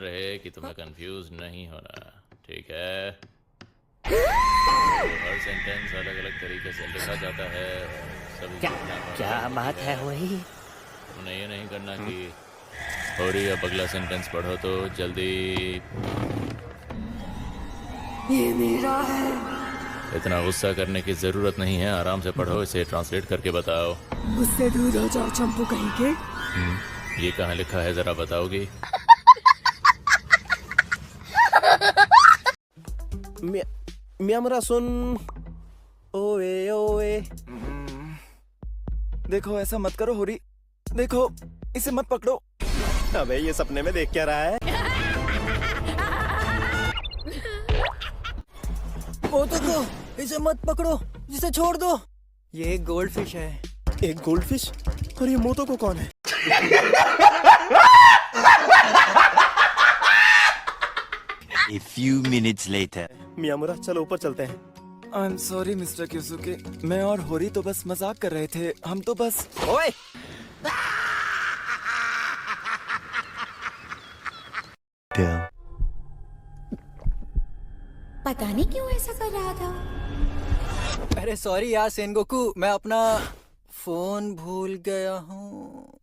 रहे कि तुम्हें कंफ्यूज नहीं होना, ठीक है? हर सेंटेंस अलग अलग तरीके से लिखा जाता है और सभी क्या क्या बात है वही? तुमने ये नहीं करना कि और ही अब अगला सेंटेंस पढ़ो तो जल्दी। ये मेरा है। इतना गुस्सा करने की जरूरत नहीं है, आराम से पढ़ो, इसे ट्रांसलेट करके बताओ। उससे दूर हो जाओ चंपू कहीं के। ये कहाँ लिखा है, जरा बताओगी? मियामुरा सुन। ओए ओए, देखो ऐसा मत करो होरी, देखो इसे मत पकड़ो। अबे ये सपने में देख क्या रहा है? वो तो इसे मत पकड़ो, जिसे छोड़ दो। ये एक गोल्ड फिश है। एक गोल्ड फिश? और ये मोतो को कौन है? A few minutes later. मियामुरा चलो ऊपर चलते हैं। आई एम सॉरी मिस्टर क्यूसुके, मैं और होरी तो बस मजाक कर रहे थे, हम तो बस। ओए! पता नहीं क्यों ऐसा कर रहा था। अरे सॉरी यार सेनगोकू, मैं अपना फोन भूल गया हूँ।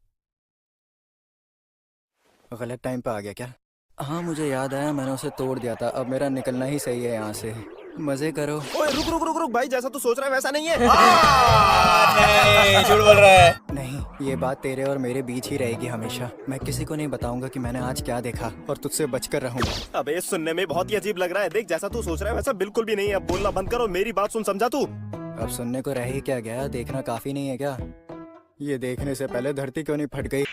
गलत टाइम पे आ गया क्या? हाँ मुझे याद आया, मैंने उसे तोड़ दिया था। अब मेरा निकलना ही सही है यहाँ से। मजे करो। ओए रुक रुक रुक रुक भाई, जैसा तू सोच रहा है वैसा नहीं है। नहीं, झूठ बोल रहा है। नहीं, ये बात तेरे और मेरे बीच ही रहेगी हमेशा। मैं किसी को नहीं बताऊंगा कि मैंने आज क्या देखा, और तुझसे बचकर रहूंगा। अबे सुनने में बहुत ही अजीब लग रहा है। देख जैसा तू सोच रहा है वैसा बिल्कुल भी नहीं है। अब बोलना बंद करो, मेरी बात सुन, समझा तू? अब सुनने को रह ही क्या गया? देखना काफी नहीं है क्या? ये देखने से पहले धरती क्यों नहीं फट गई?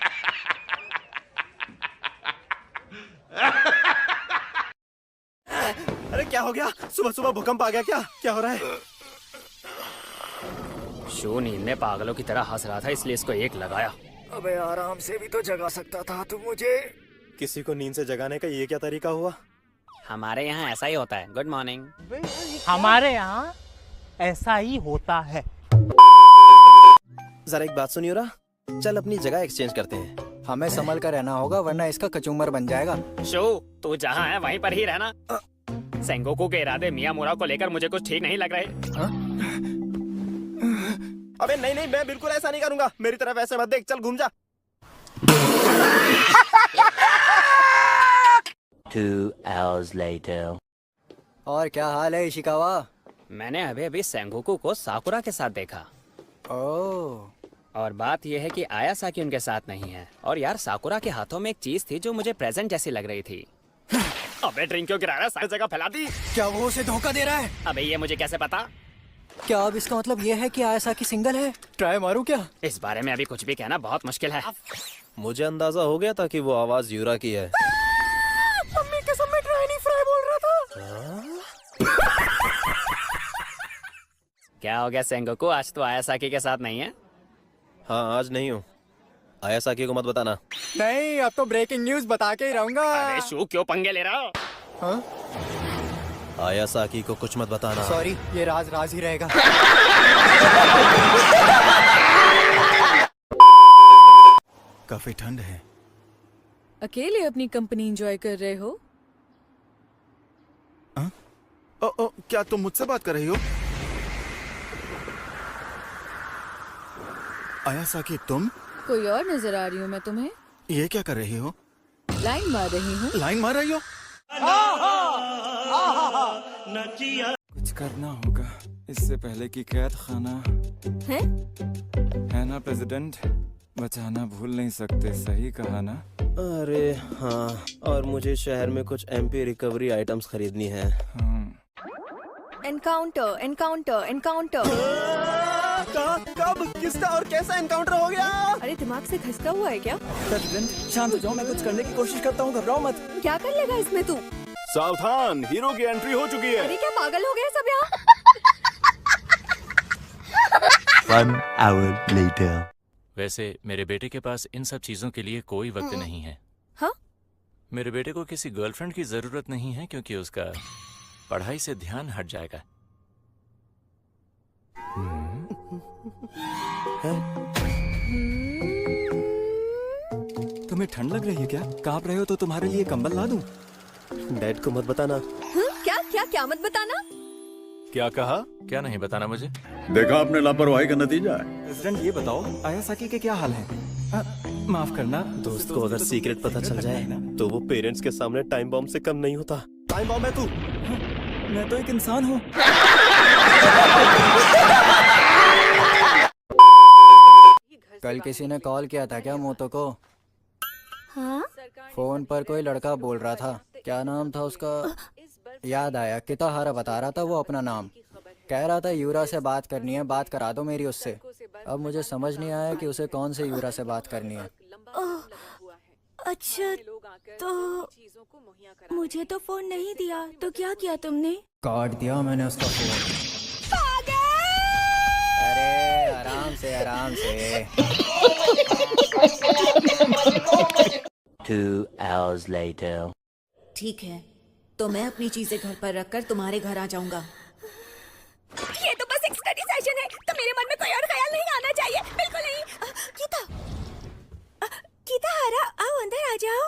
अरे क्या हो गया? सुबह सुबह भूकंप आ गया क्या? क्या हो रहा है? शो नींद में पागलों की तरह हंस रहा था, इसलिए इसको एक लगाया। अबे आराम से भी तो जगा सकता था तू मुझे। किसी को नींद से जगाने का ये क्या तरीका हुआ? हमारे यहाँ ऐसा ही होता है। Good morning. हमारे यहाँ ऐसा ही होता है। जरा एक बात सुनियो रा, चल अपनी जगह एक्सचेंज करते हैं। हमें संभल कर रहना होगा, वरना इसका कचूमर बन जाएगा। शो तू जहाँ है वहीं पर ही रहना। सेंगोकू के इरादे मियामुरा को लेकर मुझे कुछ ठीक नहीं लग रहे। अबे नहीं नहीं, मैं बिल्कुल ऐसा नहीं करूंगा। मेरी तरफ ऐसे मत देख, चल घूम जा। 2 hours later. और क्या हाल है इशिकावा? मैंने अभी अभी सेंगोकू को साकुरा के साथ देखा। ओह, और बात यह है कि आयासाकी उनके साथ नहीं है। और यार साकुरा के हाथों में एक चीज थी जो मुझे प्रेजेंट जैसी लग रही थी। अबे ड्रिंक क्यों गिरा रहा है? सारी जगह फैला दी। क्या वो उसे धोखा दे रहा है? अबे ये मुझे कैसे पता? क्या अब इसका मतलब ये है कि आयासाकी सिंगल है? ट्राई मारूं क्या? इस बारे में अभी कुछ भी कहना बहुत मुश्किल है। मुझे अंदाजा हो गया था कि वो आवाज यूरा की है। मम्मी कसम में ट्राई नहीं फ्राई बोल रहा था। क्या हो गया सेंगोकू, आज तो आयासाकी के साथ नहीं है? हाँ आज नहीं हूँ। आयासाकी को मत बताना। नहीं, अब तो ब्रेकिंग न्यूज बता के ही रहूंगा। अरे शू क्यों पंगे ले रहा हो? हाँ? आयासाकी को कुछ मत बताना। सॉरी, ये राज राज ही रहेगा। काफी ठंड है। अकेले अपनी कंपनी एंजॉय कर रहे हो? क्या तुम मुझसे बात कर रही हो? आयासाकी तुम? कोई और नजर आ रही हूँ मैं तुम्हें? ये क्या कर रही हो? लाइन मार रही हूँ। लाइन मार रही हो? कुछ करना होगा इससे पहले कि कैद खाना है? है ना प्रेसिडेंट? बचाना भूल नहीं सकते, सही कहा ना? अरे हाँ, और मुझे शहर में कुछ एमपी रिकवरी आइटम्स खरीदनी है। Encounter encounter encounter. कब किसका और कैसा एनकाउंटर हो गया? अरे दिमाग से खसका हुआ है क्या? प्रेसिडेंट शांत हो जाओ, मैं कुछ करने की कोशिश करता हूँ, घबराओ मत। क्या कर लेगा इसमें तू? सावधान, हीरो की एंट्री हो चुकी है। अरे क्या पागल हो गए सब यहाँ? 1 hour later. वैसे मेरे बेटे के पास इन सब चीजों के लिए कोई वक्त नहीं है। हाँ? मेरे बेटे को किसी गर्लफ्रेंड की जरूरत नहीं है, क्योंकि उसका पढ़ाई से ध्यान हट जाएगा। तुम्हें तुम्हें ठंड लग रही है क्या? कांप रहे हो तो तुम्हारे लिए कंबल ला दूं? डैड को मत बताना। क्या क्या क्या मत बताना। क्या कहा? क्या नहीं बताना मुझे? देखा आपने लापरवाही का नतीजा है। प्रेसिडेंट ये बताओ, आयासाकी के क्या हाल है? माफ करना दोस्त को अगर सीक्रेट पता चल जाए तो वो पेरेंट्स के सामने टाइम बॉम्ब से कम नहीं होता। टाइम बॉम्ब है तू। मैं तो एक इंसान हूँ। कल किसी ने कॉल किया था क्या मोतो को? हाँ? फोन पर कोई लड़का बोल रहा था, क्या नाम था उसका? याद आया, किताहारा बता रहा था वो अपना नाम। कह रहा था यूरा से बात करनी है, बात करा दो मेरी उससे। अब मुझे समझ नहीं आया कि उसे कौन से यूरा से बात करनी है। अच्छा, तो मुझे तो फोन नहीं दिया, तो क्या किया तुमने? काट दिया मैंने उसका फोन। अरे आराम से आराम से। 2 hours later. ठीक है, तो मैं अपनी चीजें घर पर रखकर तुम्हारे घर आ जाऊंगा। ये तो बस एक स्टडी सेशन है, तो मेरे मन में कोई और ख्याल नहीं आना चाहिए, बिल्कुल नहीं। गीताहारा, आओ अंदर आ जाओ।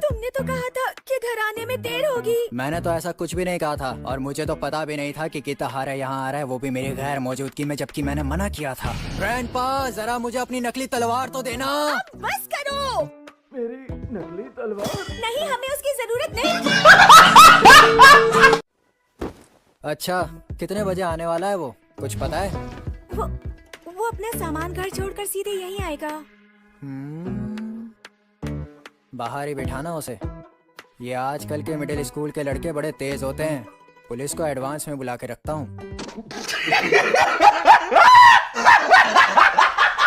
तुमने तो कहा था कि घर आने में देर होगी। मैंने तो ऐसा कुछ भी नहीं कहा था, और मुझे तो पता भी नहीं था कि किताहारा यहाँ आ रहा है, वो भी मेरे गैर मौजूदगी में, जबकि मैंने मना किया था। ग्रैंडपा, जरा मुझे अपनी नकली तलवार तो देना। बस करो। मेरी नकली तलवार? नहीं, हमें उसकी जरूरत नहीं। अच्छा, कितने बजे आने वाला है वो, कुछ पता है? वो अपना सामान घर छोड़कर सीधे यहीं आएगा। बाहर ही बिठाना उसे। ये आजकल के मिडिल स्कूल के लड़के बड़े तेज होते हैं। पुलिस को एडवांस में बुला के रखता हूँ।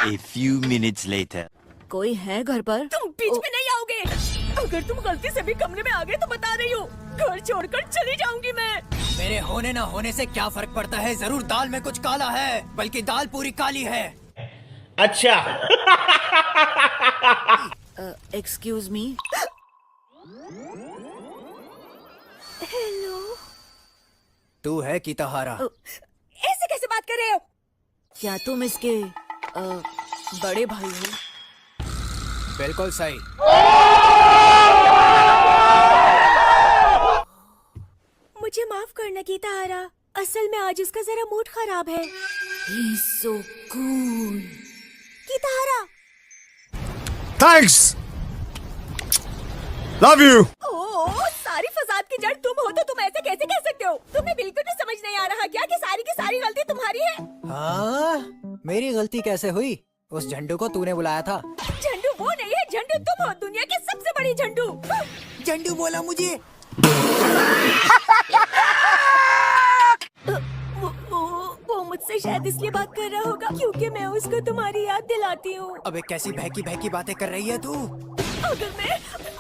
A few minutes later. कोई है घर पर? तुम बीच में नहीं आओगे। अगर तुम गलती से भी कमरे में आ गए तो बता रही हूँ, घर छोड़कर चली जाऊंगी मैं। मेरे होने ना होने से क्या फर्क पड़ता है? जरूर दाल में कुछ काला है, बल्कि दाल पूरी काली है। अच्छा। Excuse me. हेलो। तू है किताहारा? ऐसे कैसे बात कर रहे हो? क्या तुम इसके बड़े भाई हो? बिल्कुल सही। मुझे माफ करना गीताहारा, असल में आज उसका जरा मूड खराब है। He's so cool. गीताहारा। Thanks, love you. ओह, सारी फसाद की जड़ तुम हो, तो तुम ऐसे कैसे कह सकते हो? तुम्हें बिल्कुल भी समझ नहीं आ रहा क्या कि सारी की सारी गलती तुम्हारी है? हाँ, मेरी गलती कैसे हुई? उस झंडू को तूने बुलाया था। झंडू वो नहीं है, झंडू तुम हो, दुनिया की सबसे बड़ी झंडू। झंडू बोला मुझे। वो मुझसे शायद इसलिए बात कर रहा होगा क्योंकि मैं उसको तुम्हारी याद दिलाती हूँ। अबे कैसी बहकी बहकी बातें कर रही है तू? अगर मैं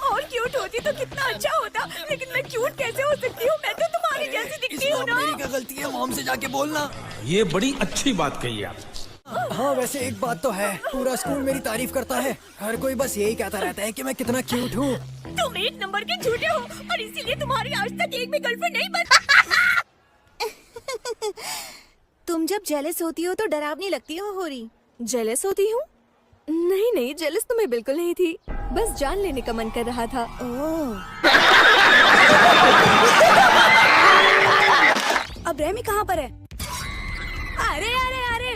और क्यूट होती तो कितना अच्छा होता, लेकिन मैं क्यूट कैसे हो सकती हूँ? मैं तो तुम्हारी जैसी दिखती हूँ ना। मेरी क्या गलती है? मॉम से जाके बोलना। ये बड़ी अच्छी बात कही आप। हाँ, वैसे एक बात तो है, पूरा स्कूल मेरी तारीफ करता है। हर कोई बस यही कहता रहता है कि मैं कितना क्यूट हूँ। तुम एक नंबर के झूठे हो, और इसीलिए तुम्हारी आज तक एक भी गर्लफ्रेंड नहीं बन। तुम जब जेलस होती हो तो डरावनी लगती हो होरी। जेलस होती हूँ? नहीं नहीं, जेलस तो मैं बिल्कुल नहीं थी, बस जान लेने का मन कर रहा था। ओह। अब रेमी कहाँ पर है? अरे अरे अरे,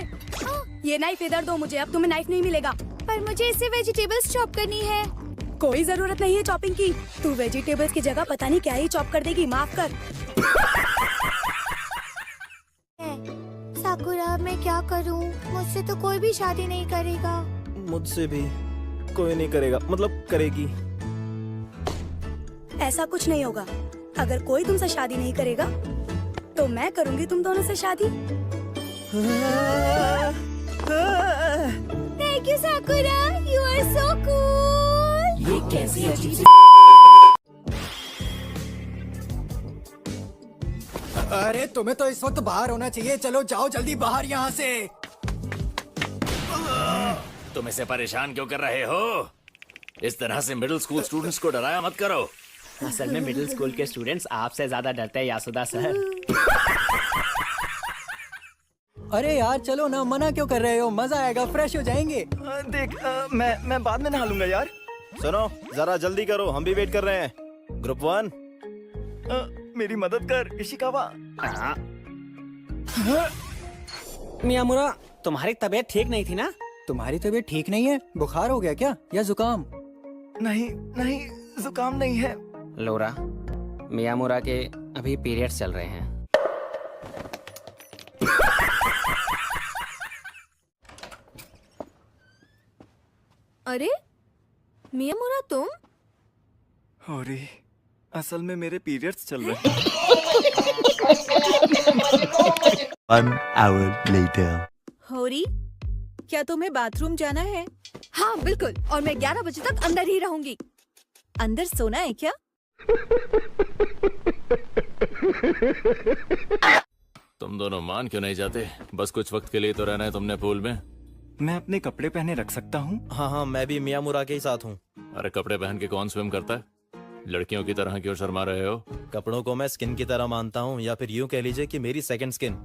ये नाइफ इधर दो मुझे, अब तुम्हें नाइफ नहीं मिलेगा। पर मुझे इससे वेजिटेबल्स चॉप करनी है। कोई जरूरत नहीं है चॉपिंग की, तू वेजिटेबल्स की जगह पता नहीं क्या ही चॉप कर देगी, माफ कर। साकुरा, मैं क्या करूं? मुझसे तो कोई भी शादी नहीं करेगा। मुझसे भी कोई नहीं करेगा, मतलब करेगी। ऐसा कुछ नहीं होगा। अगर कोई तुमसे शादी नहीं करेगा तो मैं करूंगी तुम दोनों से शादी। Thank you Sakura, you are so cool. ये कैसी अजीब सी। अरे तुम्हें तो इस वक्त बाहर होना चाहिए। चलो जाओ जल्दी बाहर यहाँ से। तुम इसे परेशान क्यों कर रहे हो? इस तरह से मिडिल स्कूल स्टूडेंट्स को डराया मत करो। असल में मिडिल स्कूल के स्टूडेंट्स आपसे ज्यादा डरते हैं यासुदा सर। अरे यार चलो ना, मना क्यों कर रहे हो? मजा आएगा, फ्रेश हो जाएंगे। देख मैं बाद में नहा लूंगा यार। सुनो जरा जल्दी करो, हम भी वेट कर रहे हैं। ग्रुप 1 मेरी मदद कर इशिकावा। मियामुरा, तुम्हारी तबीयत ठीक नहीं थी ना? तुम्हारी तबीयत ठीक नहीं है? बुखार हो गया क्या या जुकाम? नहीं नहीं, जुकाम नहीं है। लोरा, मियामुरा के अभी पीरियड्स चल रहे हैं। अरे मियामुरा, तुम? अरे असल में मेरे पीरियड्स चल रहे हैं। 1 hour later. होरी, क्या तुम्हें बाथरूम जाना है? हाँ बिल्कुल, और मैं 11 बजे तक अंदर ही रहूंगी। अंदर सोना है क्या? तुम दोनों मान क्यों नहीं जाते? बस कुछ वक्त के लिए तो रहना है तुमने पूल में। मैं अपने कपड़े पहने रख सकता हूँ? हाँ मैं भी मियामुरा के ही साथ हूँ। अरे कपड़े पहन के कौन स्विम करता है? लड़कियों की तरह क्यों शर्मा रहे हो? कपड़ों को मैं स्किन की तरह मानता हूँ, या फिर यूँ कह लीजिए कि मेरी सेकंड स्किन।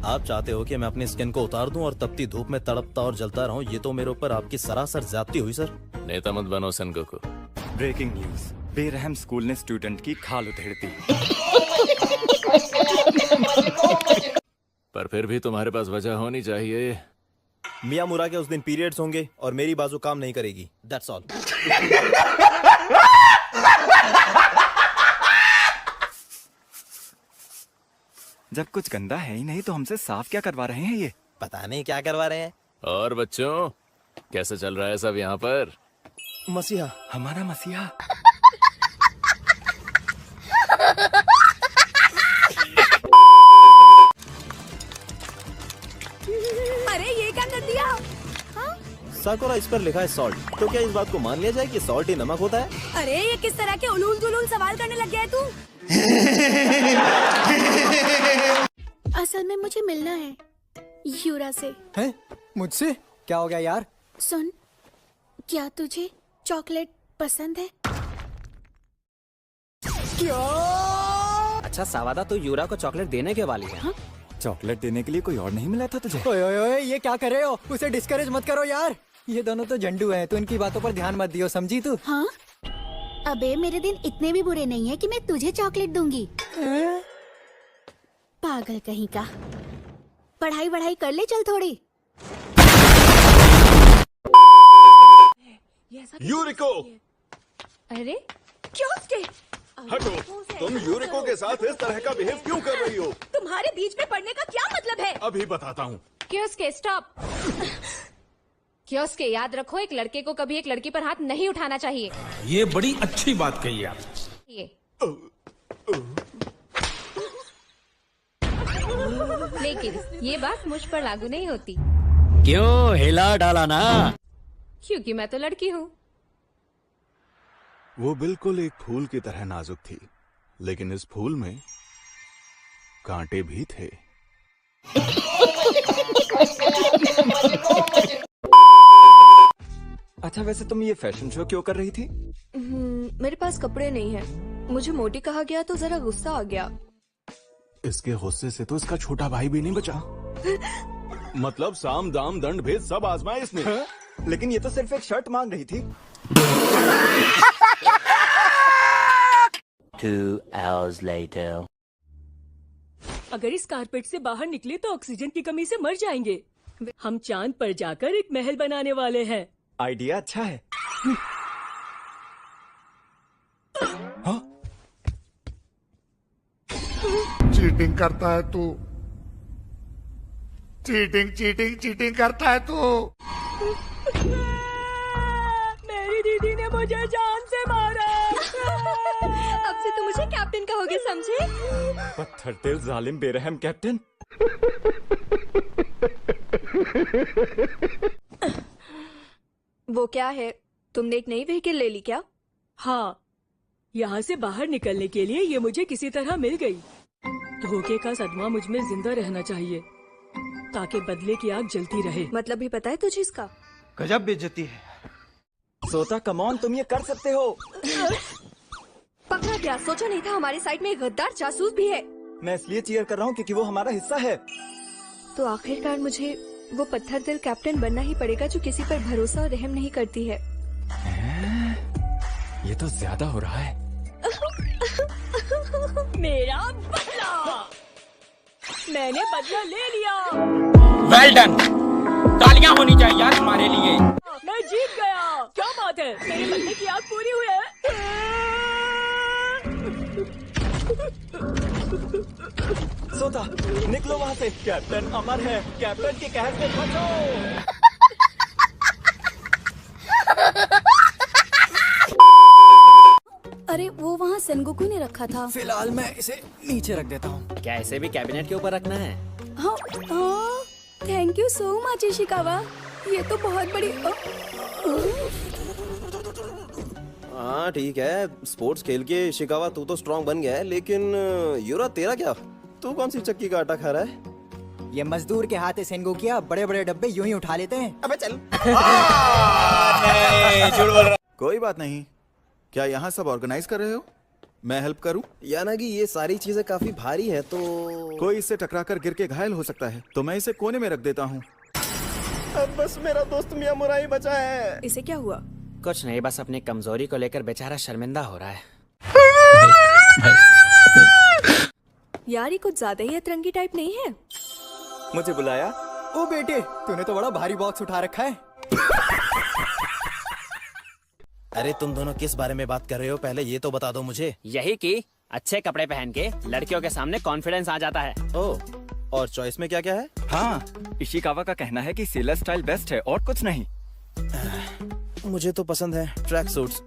आप चाहते हो कि मैं अपनी स्किन को उतार दूं और तपती धूप में तड़पता और जलता रहूं? ये तो मेरे ऊपर आपकी सरासर ज्यादती हुई सर। नेता मत बनो सेनगोकू। ब्रेकिंग न्यूज, बेरहम स्कूल ने स्टूडेंट की खाल उधेड़ दी। पर फिर भी तुम्हारे पास वजह होनी चाहिए। मियामुरा के उस दिन पीरियड्स होंगे और मेरी बाजू काम नहीं करेगी, दैट्स ऑल। जब कुछ गंदा है ही नहीं तो हमसे साफ क्या करवा रहे हैं ये? पता नहीं क्या करवा रहे हैं। और बच्चों, कैसे चल रहा है सब यहाँ पर? मसीहा, हमारा मसीहा। अरे ये क्या कर दिया? साकुरा, इस पर लिखा है सॉल्ट, तो क्या इस बात को मान लिया जाए कि सॉल्ट ही नमक होता है? अरे ये किस तरह के उलूल जुलूल सवाल करने लग गया है तू? असल में मुझे मिलना है यूरा से। हैं? मुझसे? क्या हो गया यार? सुन, क्या तुझे चॉकलेट पसंद है? क्या? अच्छा सावादा, तू यूरा को चॉकलेट देने के वाली है? हाँ? चॉकलेट देने के लिए कोई और नहीं मिला था तुझे? ओए ओए ओए, ये क्या कर रहे हो? उसे डिस्करेज मत करो यार। ये दोनों तो झंडू हैं, तो इनकी बातों पर ध्यान मत दियो, समझी तू? हाँ? अबे मेरे दिन इतने भी बुरे नहीं है कि मैं तुझे चॉकलेट दूंगी। पागल कहीं का। पढ़ाई वढ़ाई कर ले चल थोड़ी। यूरिको, अरे क्यों के? हटो। तुम यूरिको के साथ इस तरह का बिहेव क्यों कर रही हो? तुम्हारे बीच में पढ़ने का क्या मतलब है? अभी बताता हूँ। क्योस्के स्टॉप। क्योस्के याद रखो, एक लड़के को कभी एक लड़की पर हाथ नहीं उठाना चाहिए। ये बड़ी अच्छी बात कही आप। लेकिन ये बात मुझ पर लागू नहीं होती। क्यों हिला डाला ना? क्योंकि मैं तो लड़की हूँ। वो बिल्कुल एक फूल की तरह नाजुक थी, लेकिन इस फूल में कांटे भी थे। अच्छा वैसे तुम ये फैशन शो क्यों कर रही थी? मेरे पास कपड़े नहीं है। मुझे मोटी कहा गया तो जरा गुस्सा आ गया। इसके गुस्से से तो इसका छोटा भाई भी नहीं बचा। मतलब साम दाम दंड भेद सब आजमाए इसने। लेकिन ये तो सिर्फ एक शर्ट मांग रही थी। 2 hours later. अगर इस कारपेट से बाहर निकले तो ऑक्सीजन की कमी से मर जाएंगे। हम चांद पर जाकर एक महल बनाने वाले हैं। आइडिया अच्छा है। हाँ? चीटिंग करता है तू। चीटिंग चीटिंग चीटिंग करता है तू। मेरी दीदी ने मुझे जान से मारा। अब से तुम मुझे कैप्टन कहोगे, समझे? पत्थर दिल जालिम बेरहम कैप्टन। वो क्या है? तुमने एक नई व्हीकल ले ली क्या? हाँ, यहाँ से बाहर निकलने के लिए ये मुझे किसी तरह मिल गई। धोखे का सदमा मुझ में जिंदा रहना चाहिए ताकि बदले की आग जलती रहे। मतलब भी पता है तुझे इसका? गजब बेइज्जती है। सोता कमॉन, तुम ये कर सकते हो। पकड़ा गया। सोचा नहीं था हमारी साइड में एक गद्दार जासूस भी है। मैं इसलिए चीयर कर रहा हूँ क्योंकि वो हमारा हिस्सा है। तो आखिरकार मुझे वो पत्थर दिल कैप्टन बनना ही पड़ेगा जो किसी पर भरोसा और रहम नहीं करती है। ये तो ज्यादा हो रहा है। मेरा बदला, मैंने बदला ले लिया। वेल डन, तालियां होनी चाहिए यार तुम्हारे लिए। मैं जीत गया। क्या बात है, मेरे बदले की आग पूरी हुई है। सोता, निकलो वहाँ से। कैप्टन अमर है, कैप्टन के कहर से बचो। अरे वो वहाँ सेनगोकू ने रखा था। फिलहाल मैं इसे नीचे रख देता हूँ। क्या इसे भी कैबिनेट के ऊपर रखना है? हाँ, thank you so much Ishikawa, ये तो बहुत बड़ी हाँ ठीक है, स्पोर्ट्स खेल के शिकावा तू तो स्ट्रांग बन गया है, लेकिन यूरा तेरा क्या? तू कौन सी चक्की का आटा खा रहा है? ये मजदूर के हाथ सेनगोकिया बड़े बड़े डब्बे यूं ही उठा लेते हैं। अबे चल। कोई बात नहीं। क्या यहाँ सब ऑर्गेनाइज कर रहे हो? मैं हेल्प करूं? यानागी ये सारी चीजें काफी भारी है तो कोई इससे टकराकर गिर के घायल हो सकता है, तो मैं इसे कोने में रख देता हूँ। अब बस मेरा दोस्त मियामुरा ही बचा है। इसे क्या हुआ? कुछ नहीं, बस अपनी कमजोरी को लेकर बेचारा शर्मिंदा हो रहा है। यार ये कुछ ज्यादा ही अतरंगी टाइप नहीं है? मुझे बुलाया? ओ बेटे, तूने तो बड़ा भारी बॉक्स उठा रखा है। अरे तुम दोनों किस बारे में बात कर रहे हो, पहले ये तो बता दो मुझे। यही कि अच्छे कपड़े पहन के लड़कियों के सामने कॉन्फिडेंस आ जाता है। ओह, और चॉइस में क्या क्या है? हाँ, इशिकावा का कहना है कि सेलर स्टाइल बेस्ट है और कुछ नहीं। मुझे तो पसंद है ट्रैक सूट्स।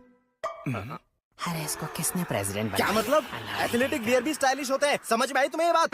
अरे इसको किसने प्रेसिडेंट क्या बनाया? मतलब? एथलेटिक वियर भी स्टाइलिश होते हैं, समझ में आई तुम्हें ये बात?